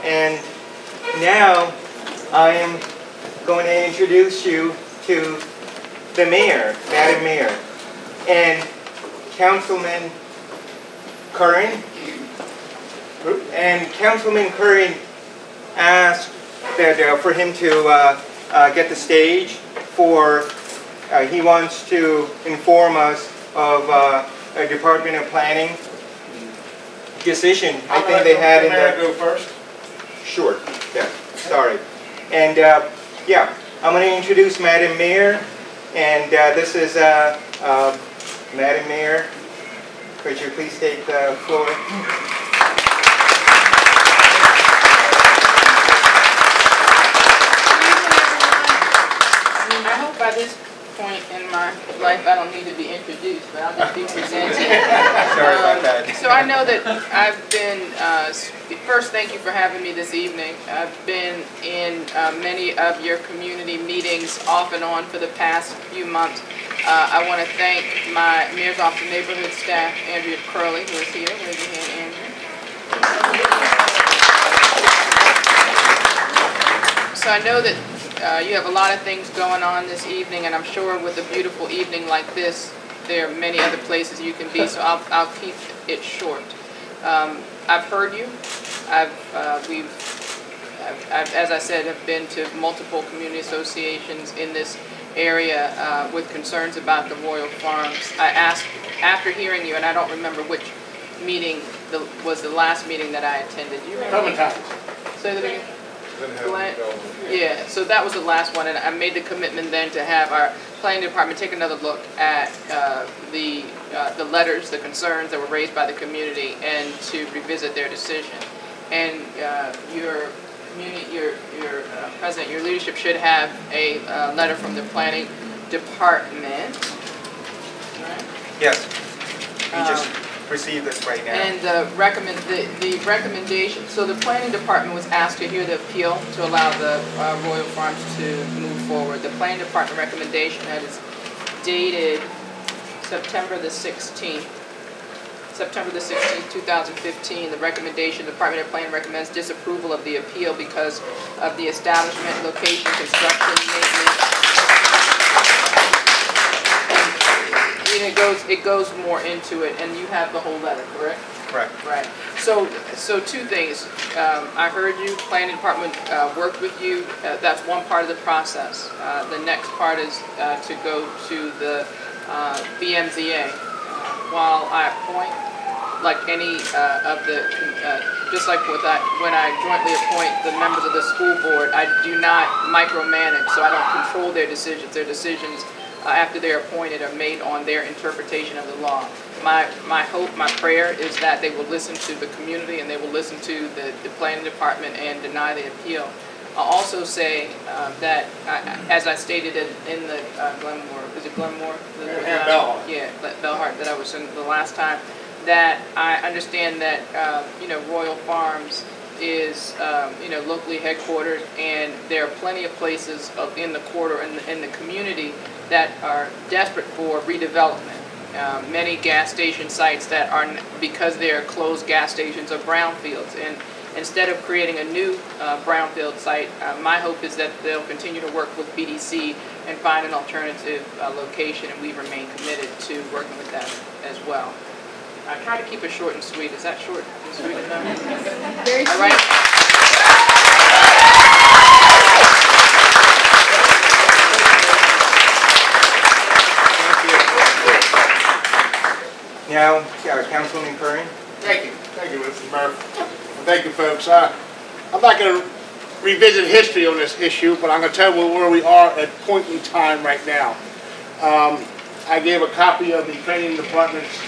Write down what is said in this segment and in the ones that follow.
And now I am going to introduce you to the mayor, Madam Mayor, and Councilman Curran. And Councilman Curran asked that for him to get the stage for, he wants to inform us of a Department of Planning decision. I think they had in the... go first? Sure, yeah, sorry. And yeah, I'm going to introduce Madam Mayor, and this is Madam Mayor. Could you please take the floor? I hope by this point in my life I don't need to be introduced, but I'll just be presenting. Sorry about that. So I know that I've been, first thank you for having me this evening. I've been in many of your community meetings off and on for the past few months. I want to thank my Mayor's Office of Neighborhood staff, Andrea Curley, who is here. Raise your hand, Andrea. So I know that you have a lot of things going on this evening, and I'm sure with a beautiful evening like this, there are many other places you can be, so I'll keep it short. I've heard you. As I said, have been to multiple community associations in this area with concerns about the Royal Farms. I asked, after hearing you, and I don't remember which meeting was the last meeting that I attended. You remember? Say that again. Yeah, so that was the last one, and I made the commitment then to have our planning department take another look at the letters, the concerns that were raised by the community, and to revisit their decision. And your president, your leadership should have a letter from the planning department. Right? Yes, we just received this right now. And the recommendation, so the planning department was asked to hear the appeal to allow the Royal Farms to move forward. The planning department recommendation that is dated September the 16th, 2015. The recommendation, the Department of Planning recommends disapproval of the appeal because of the establishment, location, construction, maintenance. It goes more into it, and you have the whole letter, correct? Correct. Right. So two things. I heard you. Planning department worked with you. That's one part of the process. The next part is to go to the BMZA. While I appoint, like any of the, just like when I jointly appoint the members of the school board, I do not micromanage, so I don't control their decisions. Their decisions after they're appointed are made on their interpretation of the law. My hope, my prayer is that they will listen to the community and they will listen to the planning department and deny the appeal. I'll also say that, as I stated in the Glenmore, is it Glenmore? Bellhart. Yeah, Bellhart, that I was in the last time, that I understand that, Royal Farms is, locally headquartered, and there are plenty of places in the quarter and in the community that are desperate for redevelopment. Many gas station sites that are, because they're closed gas stations, are brownfields. And instead of creating a new brownfield site, my hope is that they'll continue to work with BDC and find an alternative location, and we remain committed to working with them as well. I try to keep it short and sweet. Is that short and sweet enough? Very sweet. All right. Now, Councilman Curran. Thank you, Mr. Murphy. And thank you, folks. I'm not going to revisit history on this issue, but I'm going to tell you where we are at point in time right now. I gave a copy of the planning department's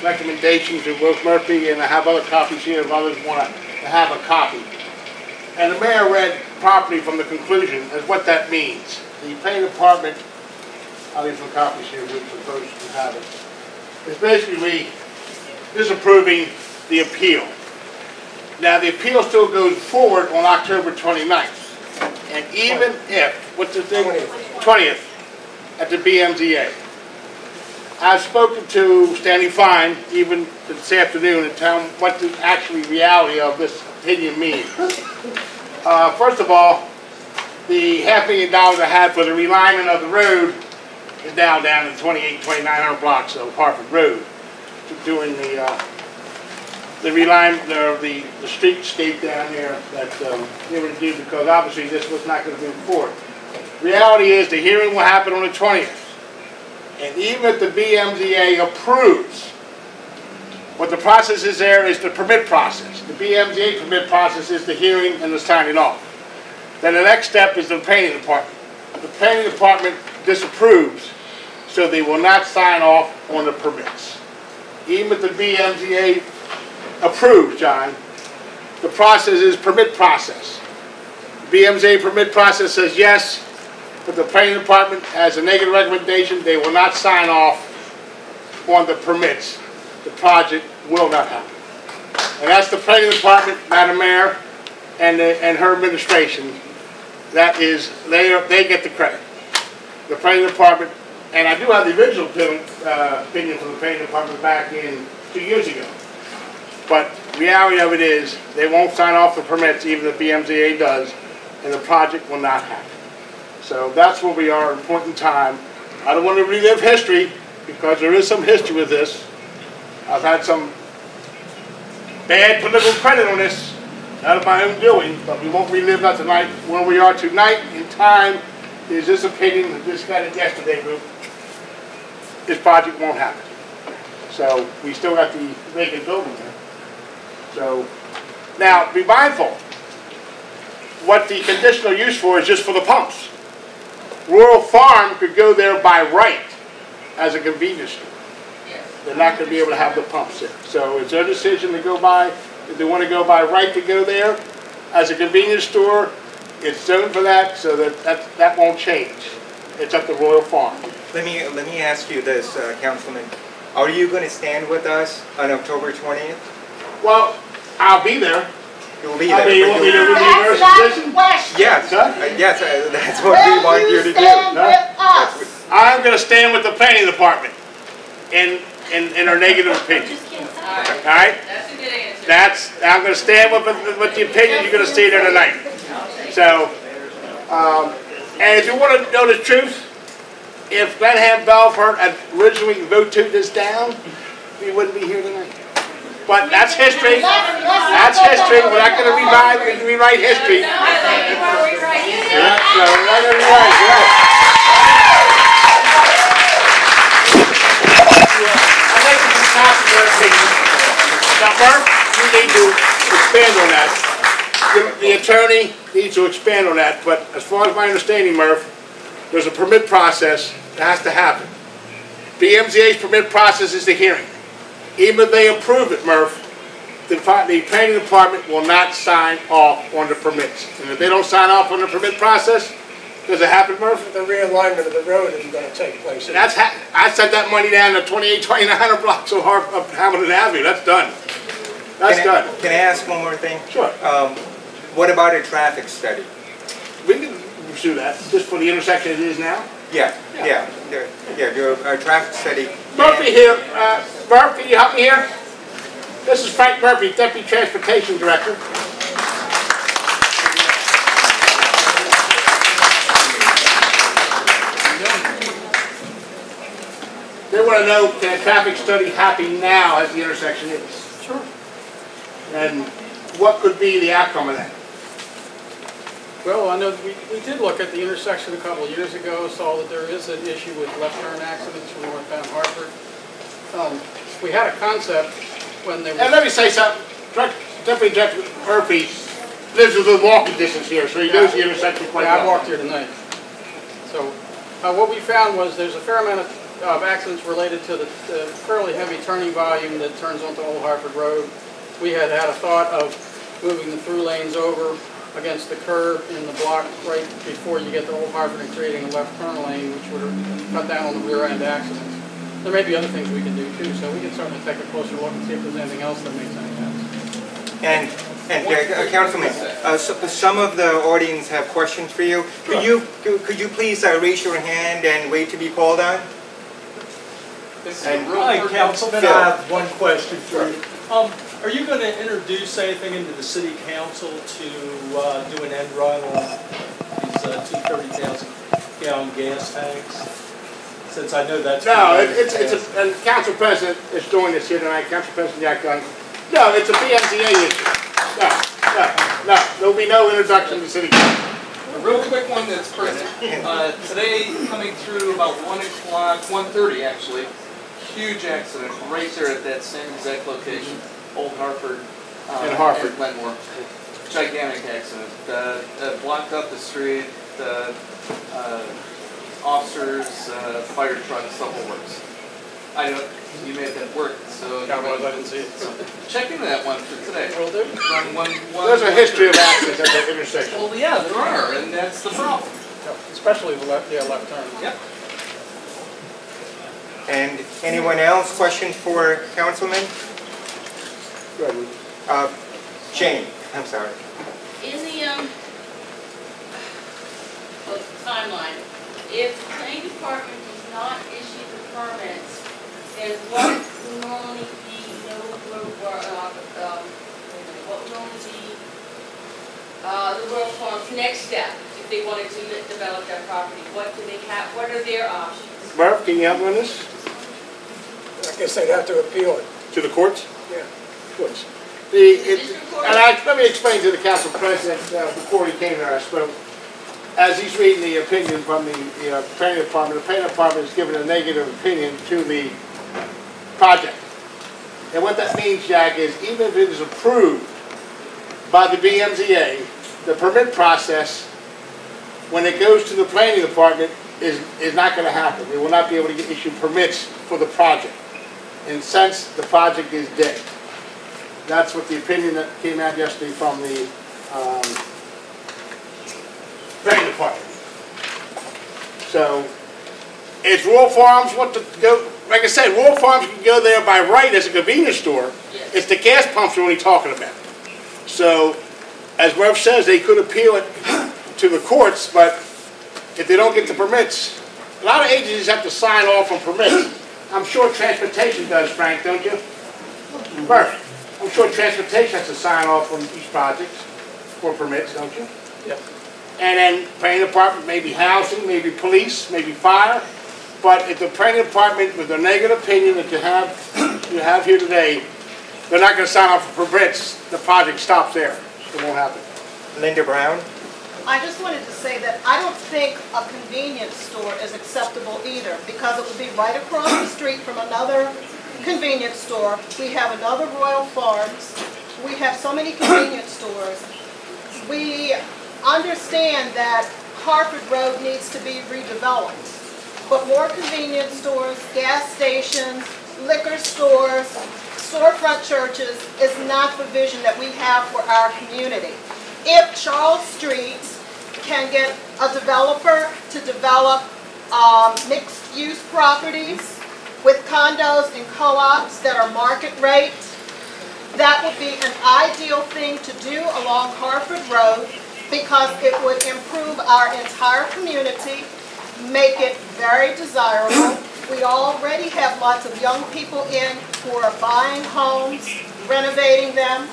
recommendations to Will Murphy, and I have other copies here if others want to have a copy. And the mayor read properly from the conclusion as what that means. The planning department, I'll leave some copies here with the folks who have it. It's basically disapproving the appeal. Now the appeal still goes forward on October 29th. And even if, what's the thing? 20th at the BMZA. I've spoken to Stanley Fine, even this afternoon, and tell him what the actual reality of this opinion means. First of all, the $500,000 I had for the realignment of the road is now down to 2,900 blocks of Harford Road, doing the realignment of the streetscape down there that they were to do, because obviously this was not going to move forward. Reality is the hearing will happen on the 20th. And even if the BMZA approves, what the process is there is the permit process. The BMZA permit process is the hearing and the signing off. Then the next step is the planning department. The planning department disapproves, so they will not sign off on the permits. Even if the BMZA approves, John, the process is permit process. The BMZA permit process says yes, but the planning department has a negative recommendation. They will not sign off on the permits. The project will not happen. And that's the planning department, Madam Mayor, and her administration. That is, they get the credit. The planning department, and I do have the original opinion from the planning department back in 2 years ago. But reality of it is, they won't sign off the permits, even if BMZA does, and the project will not happen. So that's where we are at a point in time. I don't want to relive history, because there is some history with this. I've had some bad political credit on this, out of my own doing, but we won't relive that tonight. Where we are tonight in time is this opinion that just got it yesterday, group. This project won't happen. So we still got the vacant building there. So now be mindful. What the conditional use for is just for the pumps. Rural Farm could go there by right as a convenience store. They're not going to be able to have the pumps there. So it's their decision to go by. If they want to go by right to go there as a convenience store, it's zoned for that, so that won't change. It's up to Royal Farm. Let me ask you this, Councilman. Are you going to stand with us on October 20th? Well, I'll be there. You'll be there. I mean, you want me to reverse position? Yes, yes, that's what we want you to do. I'm going to stand with the planning department in our negative opinion. All right? That's a good answer. I'm going to stand with the opinion you're going to see there tonight. So, and if you want to know the truth, if Glenham Belfort had originally voted this down, we wouldn't be here tonight. But that's history. That's history. We're not going to rewrite history. No, I think you want to rewrite history. Yeah, so we're not going to rewrite it. I'd like to stop your opinion. Now, Murph, you need to expand on that. The attorney needs to expand on that. But as far as my understanding, Murph, there's a permit process that has to happen. BMZA's permit process is the hearing. Even if they approve it, Murph, the planning department will not sign off on the permits. And if they don't sign off on the permit process, does it happen, Murph? The realignment of the road isn't going to take place. That's I sent that money down to 2,900 blocks of Hamilton Avenue. That's done. That's done. Can I ask one more thing? Sure. What about a traffic study? We can pursue that, just for the intersection it is now. Yeah, do a traffic study. Murphy here. Murph, can you help me here? This is Frank Murphy, Deputy Transportation Director. They want to know, can a traffic study happen now as the intersection is? Sure. And what could be the outcome of that? Well, I know we did look at the intersection a couple of years ago, saw that there is an issue with left turn accidents from northbound Hartford. We had a concept when they were... And let me say something. Deputy Director Murphy lives within walking distance here, so he knows the intersection quite well. I walked here tonight. So what we found was there's a fair amount of accidents related to the fairly heavy turning volume that turns onto Old Harford Road. We had a thought of moving the through lanes over against the curb in the block right before you get to Old Harford and creating a left turn lane, which would cut down on the rear end accidents. There may be other things we can do too, so we can certainly take a closer look and see if there's anything else that makes any sense. And Councilman, some of the audience have questions for you. Could you please raise your hand and wait to be called on? Hi, Councilman. I have one question for you. Are you going to introduce anything into the City Council to do an end run on these 230,000-gallon gas tanks? Since I know that's... No, and Council President is doing this here tonight, Council President Jack Gunn. No, it's a BMZA issue. No. There'll be no introduction to the City Council. A real quick one that's present. Today, coming through about 1 o'clock, 1:30 actually, huge accident right there at that same exact location, Old Harford in Harford. And Glenmore. Gigantic accident. Blocked up the street, officers, fire trucks, the whole works. I know you may have been working, so I didn't see it. check into that one for today. Will do. There's a history of accidents at that intersection. Well, yeah, there are, and that's the problem. Especially the left turn. Yep. And anyone else? Questions for Councilman? Go ahead. Jane, I'm sorry. In the timeline, if the planning department does not issue the permits, then what will normally be what will normally be the Royal Farms' next step if they wanted to develop their property? What do they have? What are their options? Murph, can you help me on this? I guess they'd have to appeal it. To the courts? Yeah. Courts. Let me explain to the Council President before he came there. I spoke. As he's reading the opinion from the planning department has given a negative opinion to the project. And what that means, Jack, is even if it is approved by the BMZA, the permit process, when it goes to the planning department, is not going to happen. We will not be able to issue permits for the project. In a sense, the project is dead. That's what the opinion that came out yesterday from the planning department. So, it's Royal Farms want to go, like I said, Royal Farms can go there by right as a convenience store. Yes. It's the gas pumps we're only talking about. So, as Murph says, they could appeal it to the courts, but if they don't get the permits, a lot of agencies have to sign off on permits. I'm sure transportation does, Frank, don't you? Murph, I'm sure transportation has to sign off on these projects for permits, don't you? Yeah. And then planning department, maybe housing, maybe police, maybe fire. But if the planning department, with the negative opinion that you have here today, they're not going to sign off for permits, the project stops there. It won't happen. Linda Brown? I just wanted to say that I don't think a convenience store is acceptable either, because it would be right across the street from another convenience store. We have another Royal Farms. We have so many convenience stores. We understand that Harford Road needs to be redeveloped, but more convenience stores, gas stations, liquor stores, storefront churches is not the vision that we have for our community. If Charles Street can get a developer to develop mixed-use properties with condos and co-ops that are market rate, that would be an ideal thing to do along Harford Road, because it would improve our entire community, make it very desirable. We already have lots of young people in who are buying homes, renovating them.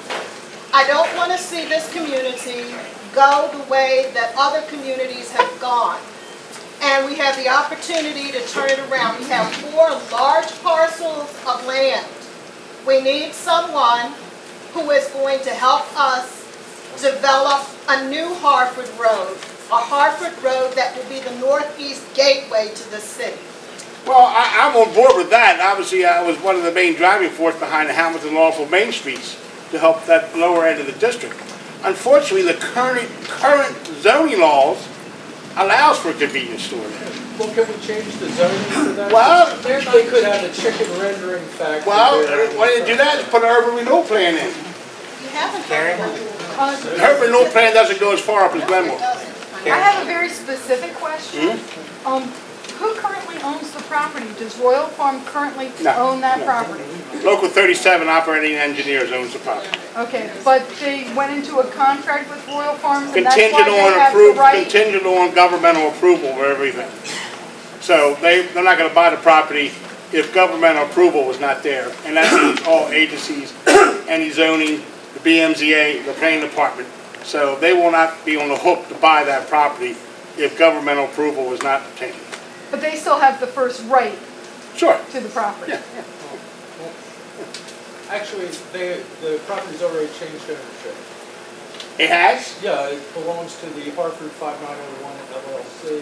I don't want to see this community go the way that other communities have gone. And we have the opportunity to turn it around. We have 4 large parcels of land. We need someone who is going to help us develop a new Harford Road, a Harford Road that will be the northeast gateway to the city. Well, I'm on board with that. Obviously, I was one of the main driving force behind the Hamilton Lawful Main Streets to help that lower end of the district. Unfortunately, the current zoning laws allows for a convenience store there. Well, can we change the zoning for that? Well, they could have a chicken rendering factory. Well, when you do that, put an urban renewal plan in. You haven't heard of it. The urban renewal plan doesn't go as far up as Glenmore. I have a very specific question. Who currently owns the property? Does Royal Farm currently own that property? Local 37 operating engineers owns the property. Okay, but they went into a contract with Royal Farms, and that's why they have the right? Contingent on governmental approval of everything. So they're not going to buy the property if governmental approval was not there. And that means all agencies, any zoning, the BMZA, the planning department. So they will not be on the hook to buy that property if governmental approval was not obtained. But they still have the first right Sure. to the property. Yeah. Actually, the property's already changed ownership. It has? Yeah, it belongs to the Harford 5901 LLC,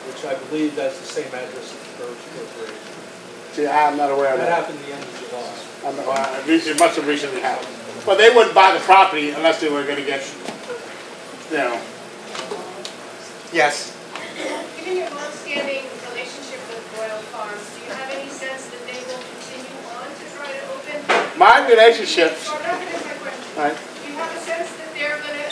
which I believe that's the same address as the Burge Corporation. See, I'm not aware of That that. happened the end of July. It must have recently happened. But they wouldn't buy the property unless they were going to get, you know. Yes. Given your long-standing relationship with Royal Farms, do you have any sense that they will continue on to try to open? My relationship. Or not, that is my question. Right. Do you have a sense that they're going to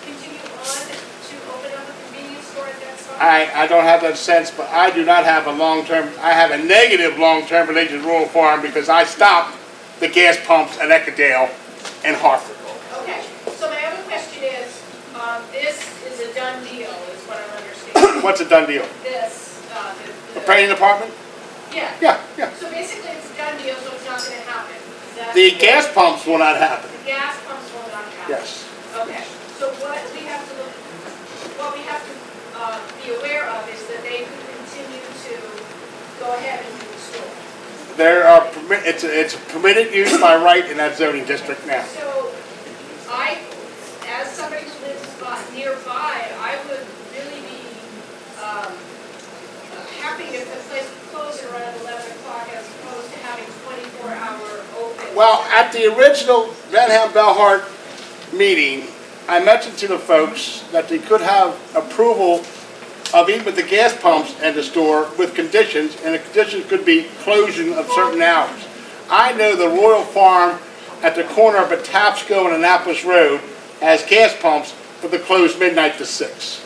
continue on to open up a convenience store at that site? I don't have that sense, but I do not have a long-term, I have a negative long-term relationship with Royal Farm because I stopped the gas pumps at Eckerdale and Harford. Okay, so my other question is, this is a done deal, is what I'm understanding. What's a done deal? This, The planning department? Yeah. Yeah, yeah. So basically it's a done deal, so it's not going to happen. Is that The gas pumps will not happen. The gas pumps will not happen. Yes. Okay, so what we have to be aware of is that they could continue to go ahead and do the store. There are it's permitted use by right in that zoning district now. So as somebody who lives nearby, I would really be happy if the place would close at around 11 o'clock as opposed to having 24-hour open. Well, at the original Benham-Bellhart meeting, I mentioned to the folks that they could have approval of even the gas pumps and the store with conditions, and the conditions could be closing of certain hours. I know the Royal Farm at the corner of Patapsco and Annapolis Road has gas pumps, but they're closed midnight to 6.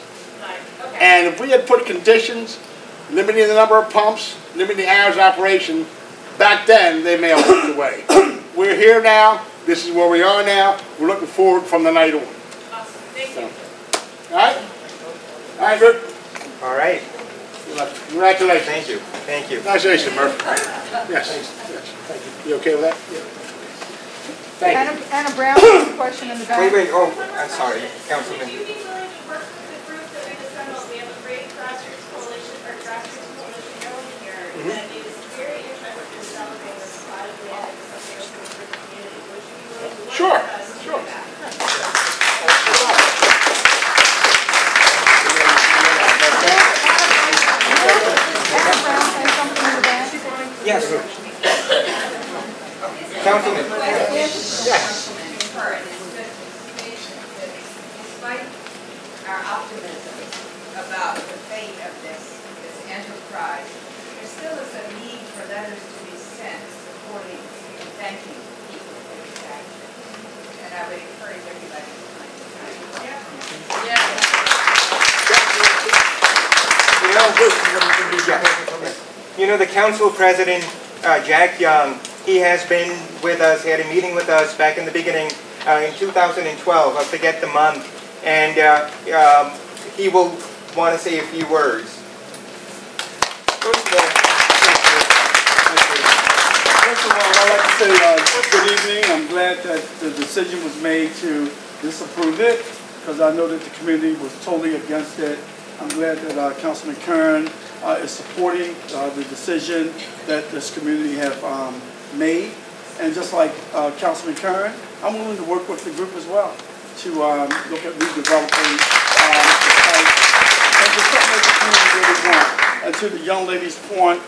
Okay. And if we had put conditions limiting the number of pumps, limiting the hours of operation, back then they may have walked away. We're here now. This is where we are now. We're looking forward from the night on. Awesome. Thank you. All right? All right, good. All right. Congratulations. Thank you. Thank you. Congratulations, Murph. Yes. Yes. Thank you. You okay with that? Yeah. Thank you. Anna Brown has a question in the back. Wait. Oh, I'm sorry, Councilman. Would you be willing to work with the group that we've assembled? We have a great grassroots coalition going here that is very interested in developing this plot of land and something open for the community. Would you be willing to work with us to do that? Yes. Councilman. Yes. Curran, despite our optimism about the fate of this enterprise, there still is a need for letters to be sent supporting and thanking people for this action. And I would encourage everybody to find the time. You know, the council president, Jack Young, he has been with us, he had a meeting with us back in the beginning in 2012, I forget the month, and he will want to say a few words. First of all, I'd like to say good evening. I'm glad that the decision was made to disapprove it, because I know that the community was totally against it. I'm glad that Councilman Curran is supporting the decision that this community have made. And just like Councilman Curran, I'm willing to work with the group as well to look at redeveloping the site and just something that the community really want. And to the young lady's point,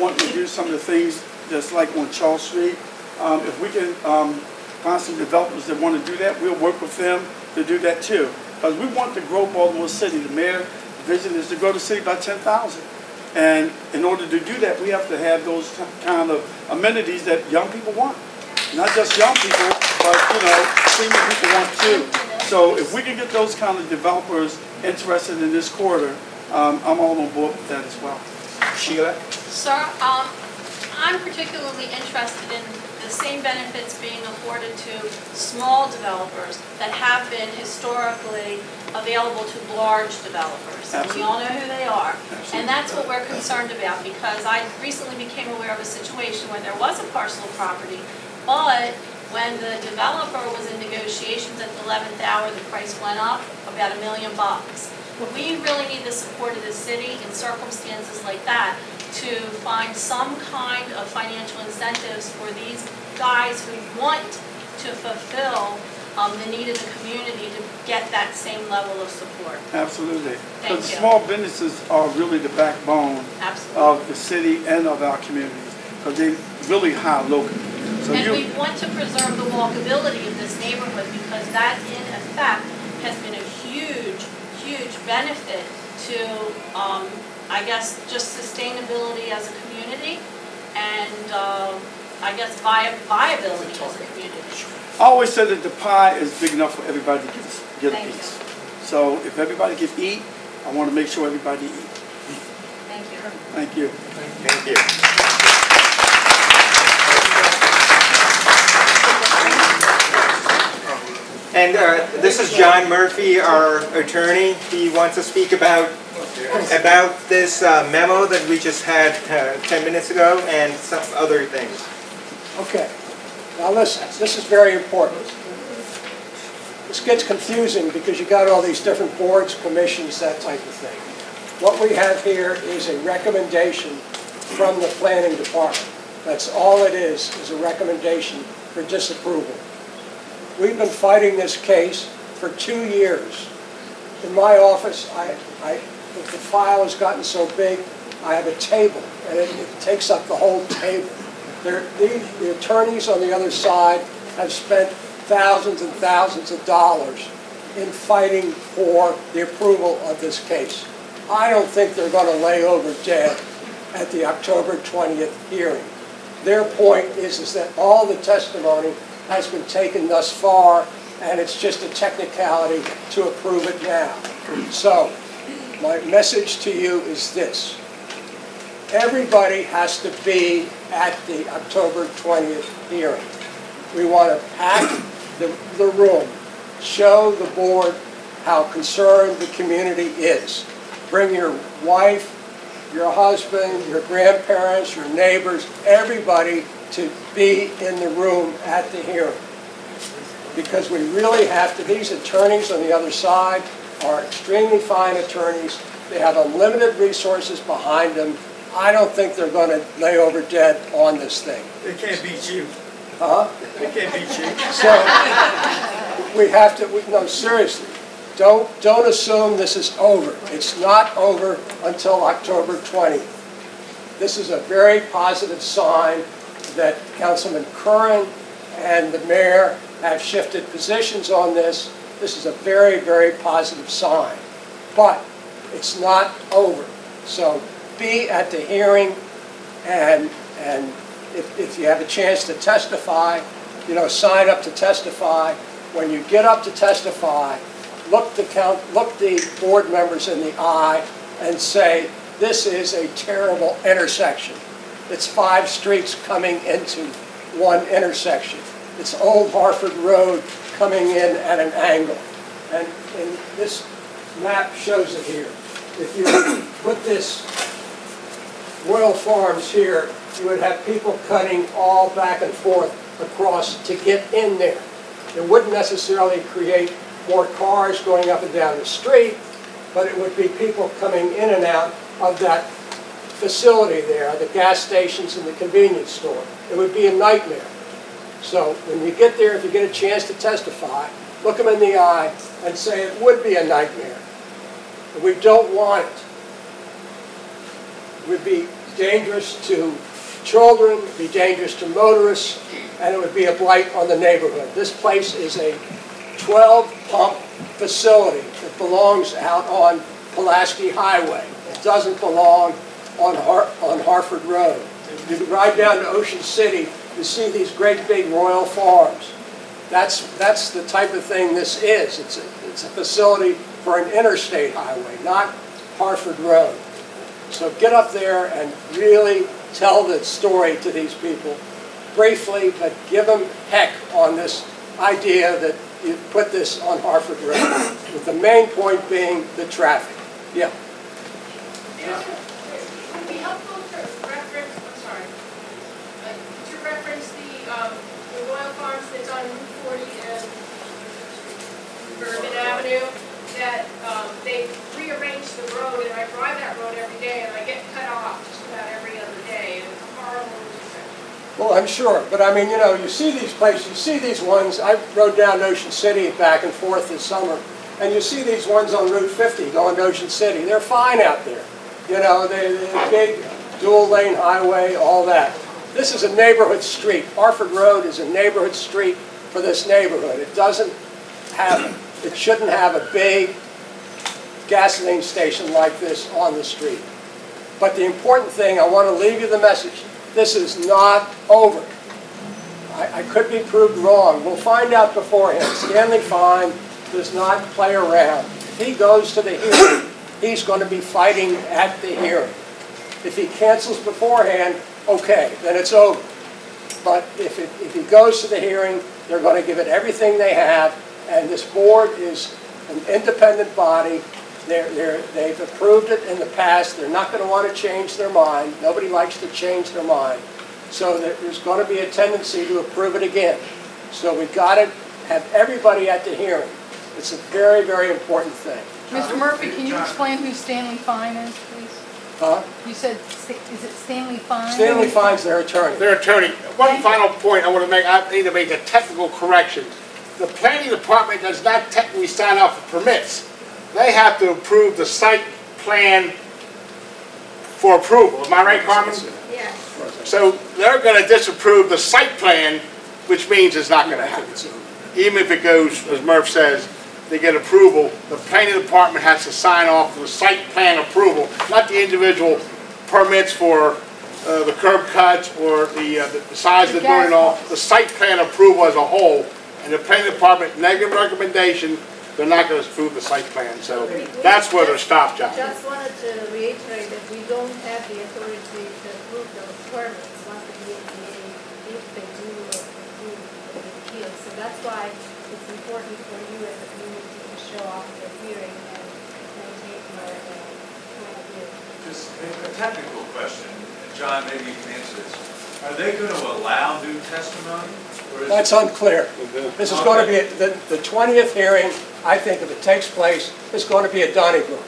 wanting to do some of the things that's like on Charles Street. If we can find some developers that want to do that, we'll work with them to do that too. Because we want to grow Baltimore City. The mayor's vision is to grow the city by 10,000. And in order to do that, we have to have those kind of amenities that young people want. Not just young people, but, you know, senior people want too. So if we can get those kind of developers interested in this corridor, I'm all on board with that as well. Sheila? Sir, I'm particularly interested in the same benefits being afforded to small developers that have been historically available to large developers. And we all know who they are. Absolutely. And that's what we're concerned about, because I recently became aware of a situation where there was a parcel of property, but when the developer was in negotiations at the 11th hour, the price went up about $1 million. We really need the support of the city in circumstances like that to find some kind of financial incentives for these guys who want to fulfill the need of the community to get that same level of support. Absolutely. Thank Because you. small businesses are really the backbone of the city and of our communities, because they really hire locally. So and we want to preserve the walkability of this neighborhood, because that, in effect, has been a huge, huge benefit to, I guess, just sustainability as a community and, I guess, viability as a community. I always say that the pie is big enough for everybody to get a piece. So if everybody can eat, I want to make sure everybody eats. Thank you. Thank you. Thank you. And this is John Murphy, our attorney. He wants to speak about this memo that we just had 10 minutes ago and some other things. Okay. Now listen, this is very important. This gets confusing because you got all these different boards, commissions, that type of thing. What we have here is a recommendation from the planning department. That's all it is a recommendation for disapproval. We've been fighting this case for 2 years. In my office, the file has gotten so big, I have a table, and it takes up the whole table. The attorneys on the other side have spent thousands and thousands of dollars in fighting for the approval of this case. I don't think they're going to lay over dead at the October 20th hearing. Their point is that all the testimony has been taken thus far, and it's just a technicality to approve it now. So, my message to you is this. Everybody has to be at the October 20th hearing. We want to pack the room, show the board how concerned the community is. Bring your wife, your husband, your grandparents, your neighbors, everybody to be in the room at the hearing. Because we really have to, these attorneys on the other side are extremely fine attorneys. They have unlimited resources behind them. I don't think they're going to lay over dead on this thing. They can't beat you. Huh? They can't beat you. So, we have to, no, seriously, don't assume this is over. It's not over until October 20th. This is a very positive sign that Councilman Curran and the mayor have shifted positions on this. This is a very, very positive sign. But it's not over. So be at the hearing, and if you have a chance to testify, sign up to testify. When you get up to testify, look the board members in the eye and say, this is a terrible intersection. It's 5 streets coming into one intersection. It's Old Harford Road coming in at an angle. And this map shows it here. If you put this Royal Farms here, you would have people cutting all back and forth across to get in there. It wouldn't necessarily create more cars going up and down the street, but it would be people coming in and out of that facility there, the gas stations and the convenience store. It would be a nightmare. So when you get there, if you get a chance to testify, look them in the eye and say it would be a nightmare. And we don't want it. It would be dangerous to children, it would be dangerous to motorists, and it would be a blight on the neighborhood. This place is a 12-pump facility that belongs out on Pulaski Highway. It doesn't belong on Harford Road. If you ride down to Ocean City, you see these great big Royal Farms. That's the type of thing this is. It's a facility for an interstate highway, not Harford Road. So get up there and really tell the story to these people briefly, but give them heck on this idea that you put this on Harford Road, with the main point being the traffic. Yeah. Would be helpful to reference, I'm sorry, to reference the Royal Farms that's on Route 40 and Bourbon Avenue, that they rearranged the road, and I drive that road every day, and I get cut off just about every other day, and it's a horrible intersection. Well, I'm sure, but I mean, you know, you see these places, you see these ones. I rode down Ocean City back and forth this summer, and you see these ones on Route 50 going to Ocean City. They're fine out there. You know, they're big dual-lane highway, all that. This is a neighborhood street. Harford Road is a neighborhood street for this neighborhood. It doesn't have, it shouldn't have a big gasoline station like this on the street. But the important thing, I want to leave you the message. This is not over. I could be proved wrong. We'll find out beforehand. Stanley Fine does not play around. If he goes to the hearing, he's going to be fighting at the hearing. If he cancels beforehand, okay, then it's over. But if he goes to the hearing, they're going to give it everything they have, and this board is an independent body. They've approved it in the past. They're not going to want to change their mind. Nobody likes to change their mind. So there's going to be a tendency to approve it again. So we've got to have everybody at the hearing. It's a very, very important thing. Mr. Murphy, can you explain who Stanley Fine is, please? Huh? You said, is it Stanley Fine? Stanley Fine's their attorney. Their attorney. One final point I want to make. I need to make a technical correction. The planning department does not technically sign off for permits. They have to approve the site plan for approval. Am I right, Carmen? Yes. So they're going to disapprove the site plan, which means it's not going to happen. Even if it goes, as Murph says, they get approval, the planning department has to sign off the site plan approval, not the individual permits for the curb cuts or the size of the door and all. The site plan approval as a whole, and the planning department negative recommendation, they're not going to approve the site plan. So that's where they're stopped, John. Just wanted to reiterate that we don't have the authority to approve those permits once the BMZA, if they do approve the appeal. So that's why it's important for you as a community to show up at the hearing and take your point of view. Just a technical question, and John, maybe you can answer this. Are they going to allow new testimony? That's unclear. This is going to be the 20th hearing. I think if it takes place, it's going to be a Donnybrook.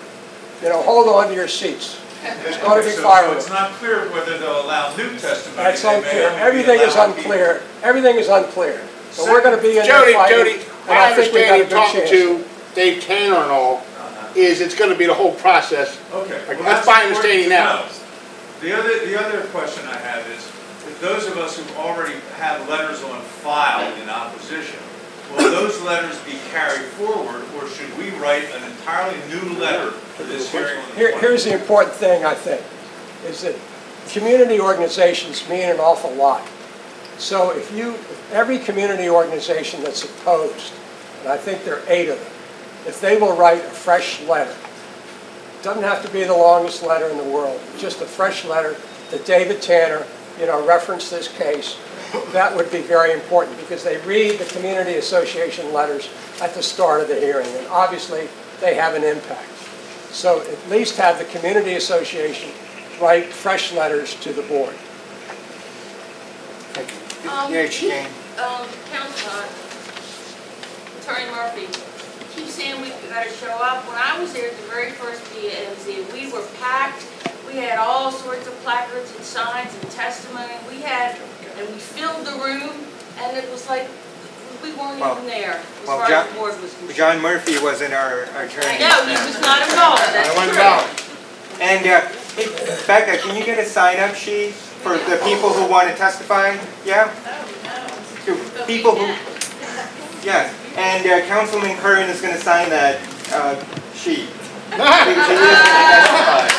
You know, hold on to your seats. It's going to be fireworks. So it's not clear whether they'll allow new testimony. That's unclear. Everything is unclear. Everything is unclear. So we're going to be in there fighting. Jody, my understanding, talking to Dave Tanner and all, is it's going to be the whole process. Okay. Well, that's my understanding now. The other question I have is, if those of us who already have letters on file in opposition, will those letters be carried forward, or should we write an entirely new letter for this hearing on the 20th? Here's the important thing, I think, is that community organizations mean an awful lot. So if every community organization that's opposed, and I think there are 8 of them, if they will write a fresh letter, it doesn't have to be the longest letter in the world, just a fresh letter that David Tanner, reference this case, that would be very important because they read the community association letters at the start of the hearing, and obviously they have an impact. So at least have the community association write fresh letters to the board. Thank you. Attorney Murphy, keep saying we got to show up. When I was there at the very first BMZA, we were packed. We had all sorts of placards and signs and testimony. We filled the room, and it was like we weren't even there as far as the board was concerned. John Murphy wasn't our attorney. No, he was not involved. That's true. And Becca, can you get a sign-up sheet for the people who want to testify? Yeah? To people who... Yes. And Councilman Curran is going to sign that sheet. Because he is going to testify.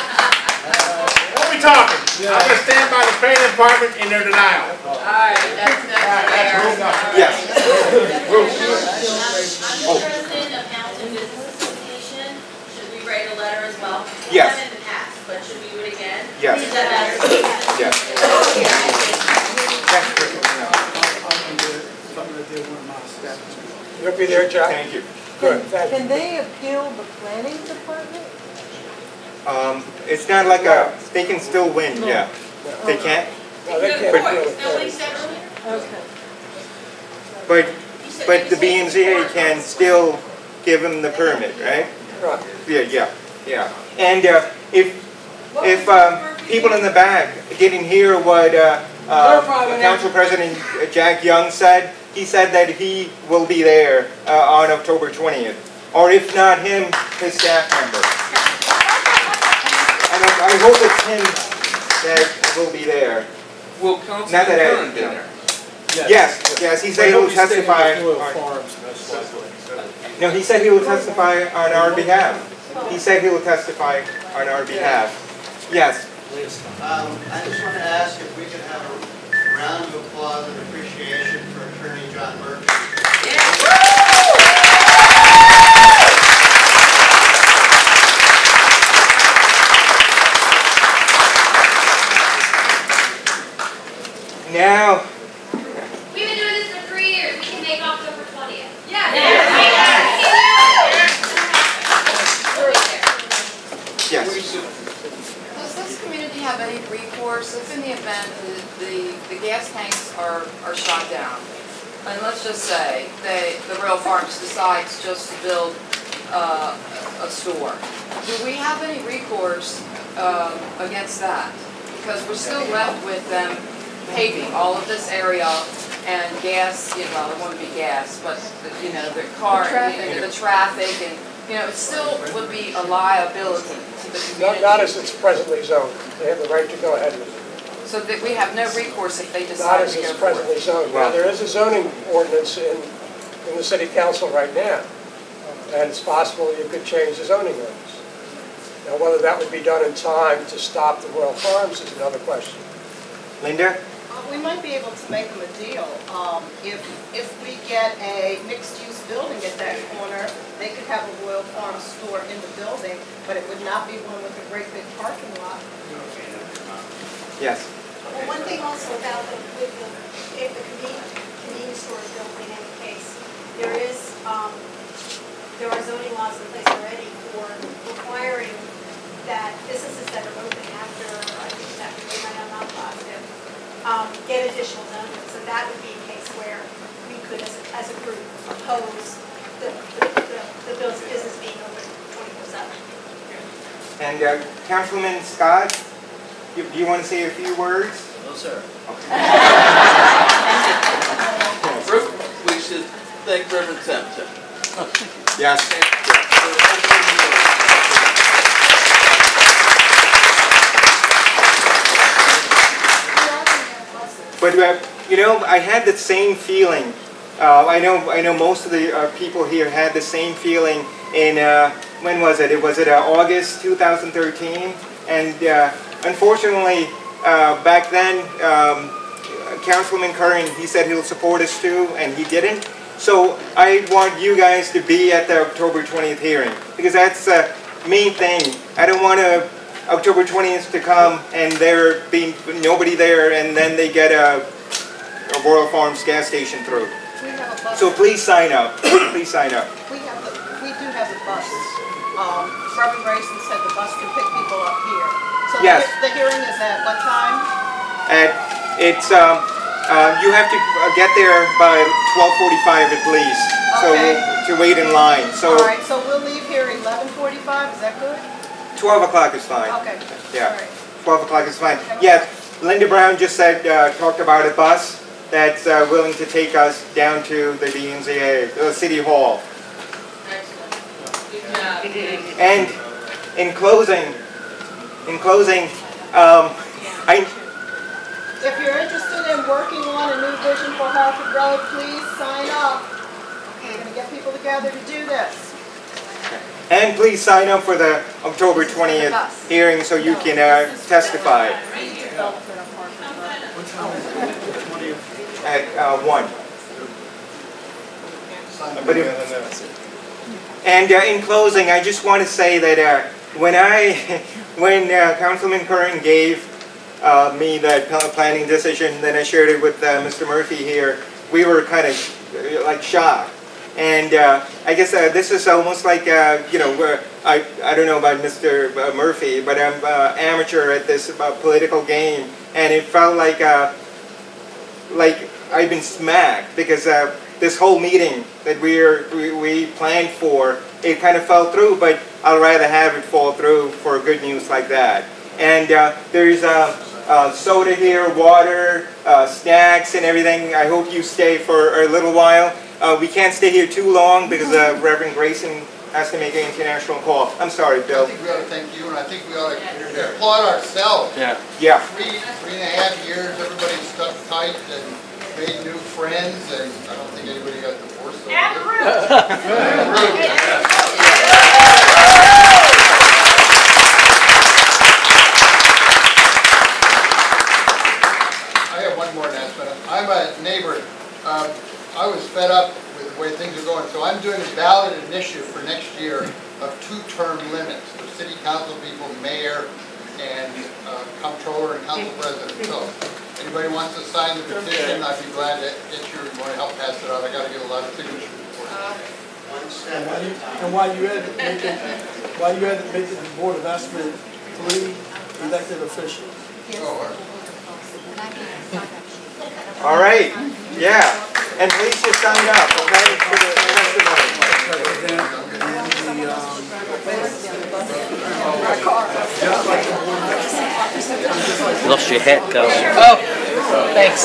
What are we talking? I'm going to stand by the planning department in their denial. All right, that's fair. Yes. I'm the president of Hamilton Business Association. Should we write a letter as well? Yes. We've done it in the past, but should we do it again? Yes. Is that better? Yes. there one of my staff. You'll be there, Jack? Thank you. Good, thank you. Can they appeal the planning department? It's not like a, they can still win, yeah. They can't? No, they can't appeal the planning. Okay. But the BMZA can still give them the permit, right? Right. Yeah. And if people in the back didn't hear what Council President Jack Young said, he said that he will be there on October 20th. Or if not him, his staff member. And I hope it's him that will be there. Will Councilman Curran be there? Yes, he said he will testify. No, he said he will testify on our behalf. He said he will testify on our behalf. Yes. I just want to ask if we could have a round of applause and appreciation for Attorney John Murphy. Now, We've been doing this for 3 years. We can make October 20th. Yeah. yes. Does this community have any recourse if in the event the gas tanks are shot down? And let's just say the Royal Farms decides just to build a store. Do we have any recourse against that? Because we're still left with them paving all of this area and gas, it wouldn't be gas, but the car, the traffic, and it still would be a liability to the community. Not as it's presently zoned. They have the right to go ahead with it. So that we have no recourse if they decide to go Not as it's presently zoned. Now, there is a zoning ordinance in the city council right now, and it's possible you could change the zoning ordinance. Now, whether that would be done in time to stop the Royal Farms is another question. Linda? We might be able to make them a deal. If we get a mixed-use building at that corner, they could have a Royal Farms store in the building, but it would not be one with a great big parking lot. Yes. Well, one thing also about if the convenience store is built in any case, there are zoning laws in place already for requiring that businesses that are open after, I think after midnight, I'm not positive, get additional zoning. So that would be a case where we could, as a group, oppose the business being open 24/7. And Councilman Scott, do you want to say a few words? No, sir. We should thank Reverend Sept. Yes. But I had the same feeling. I know most of the people here had the same feeling in when was it? Was it August 2013? And unfortunately, back then, Councilman Curran, he said he'll support us too, and he didn't. So I want you guys to be at the October 20th hearing, because that's the main thing. I don't want October 20th to come and there be nobody there, and then they get a Royal Farms gas station through. We have a bus. So please sign up. Please sign up. We do have a bus. Reverend Grayson said the bus can pick people up here. So yes. The hearing is at what time? You have to get there by 12:45 at least. Okay. So to wait in line. So. All right. So we'll leave here at 11:45. Is that good? 12 o'clock is fine. Okay. Yeah. All right. 12 o'clock is fine. Yes. Linda Brown just said talked about a bus that's willing to take us down to the BMZA, City Hall. And in closing, if you're interested in working on a new vision for Harford Road, please sign up. We're going to get people together to do this. and please sign up for the October 20th hearing so you can testify. At 1. And in closing, I just want to say that when Councilman Curran gave me that planning decision, then I shared it with Mr. Murphy here. we were kind of like shocked. And I guess this is almost like, you know, I don't know about Mr. Murphy, but I'm amateur at this political game, and it felt like I've been smacked, because this whole meeting that we planned for, it kind of fell through, but I'll rather have it fall through for good news like that. And there's soda here, water, snacks and everything. I hope you stay for a little while. We can't stay here too long because Reverend Grayson has to make an international call. I'm sorry, Bill. I think we ought to thank you, and I think we ought to applaud ourselves. Yeah. 3.5 years, everybody stuck tight and made new friends, and I don't think anybody got divorced. I have one more announcement. I'm a neighbor. I was fed up with the way things are going, so I'm doing a ballot initiative for next year of 2-term limits for city council people, mayor, and comptroller and council president. So anybody wants to sign the petition, I'd be glad to get you. You want to help pass it out? I got to get a lot of signatures before. And while you had to make it the Board of Estimate 3 elected officials. All right. Yeah. And please just sign up, okay, for the testimony. You lost your hat, Gus. Oh, thanks.